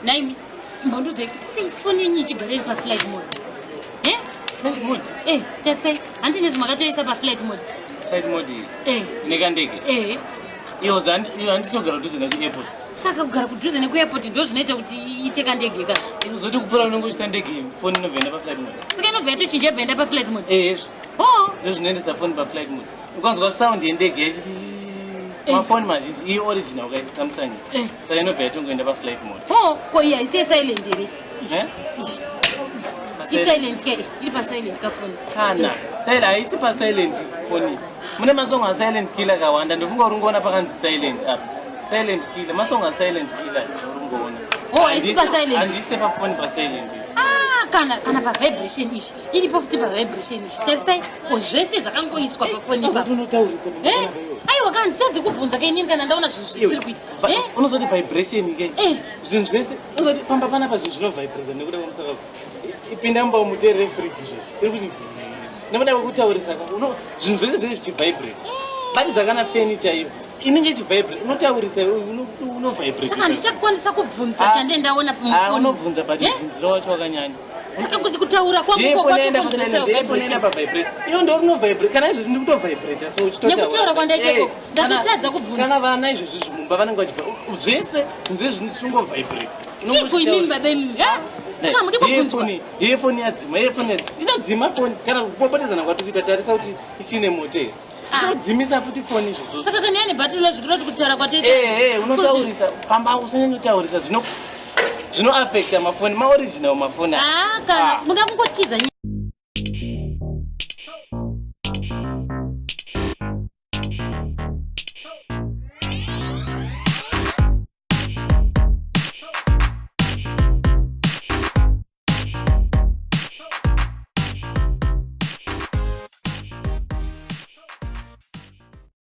Naimi mbondudze kuti sei foni yenyu ichigara iri paflight mode. Flight mode? Tasai handine zvimakatoisa paflight mode. Flight mode iyi? Nekandege? Iyo handitogara kudhuze nekuairport. Saka kugara kudhuze nekuairport ndo zvinoita kuti iite ndege ka. Zoti kupfuura unongochita ndege foni inovhenda paflight mode. Saka inovha yatochinja yabvenda paflight mode. Ndo zvinoendesa foni paflight mode. Ukanzwa sound yendege yachiti mafoni mazhinji iyi original kai Samsung. Saka inobva yatongoenda paflight mode. Ko iya isi silent iri. Silent ke iri pa silent ka foni. Kana silent haisi pa silent foni. Mune masongo a silent killer kawanda ndofunga uringoona pakanzi silent apa. Silent killer masongo a silent killer uringoona. Haisi pa silent. Handise pa foni pa silent. Kana pa vibration ishi iri pa futi pa vibration ishi tasai zvese zvakangoiswa pa foni pa. Aiwa kana nditadze kubvunza kai nini kana ndaona zvinhu zvisiri kuita. Unozoti vibration ke. Zvinhu zvese unozoti pamba panapa zvinhu zvinovibrate nekuda kwemusaka. Ipinda mumba muterere fridge izvo. Iri kuti nekuda kwekutaurisa ka zvinhu zvese zvichivibrate. Batidza kana furniture iyo inenge ichivibrate unotaurisa unovibrate. Saka ndichakwanisa kubvunza chande ndaona pamufoni. Unobvunza but bvunziro wacho wakanyanya. Saka kuti kutaura kwangu kwakubvunzira vibration pa vibrate. Iyo ndo rinovibrate kana izvo ndiri kutovibrate so uchitotaura. Nekutaura kwandaiteko ndatotadza kubvunza. Kana vana izvo zvimumba vanenge vachibva zvese zvinongovibrate. Chikuimimba bemi. Saka mudi kubvunzwa. Foni yadzima, foni inodzima foni kana kupopotedzana kwati kuita tarisa kuti ichine moto. Unodzimisa futi foni izvo. Saka kana yani bhatiri lazvikira kuti kutaura kwatete. Unotaurisa pamba usanyanya zvino affecta mafoni ma original mafoni. Kana muda kungotiza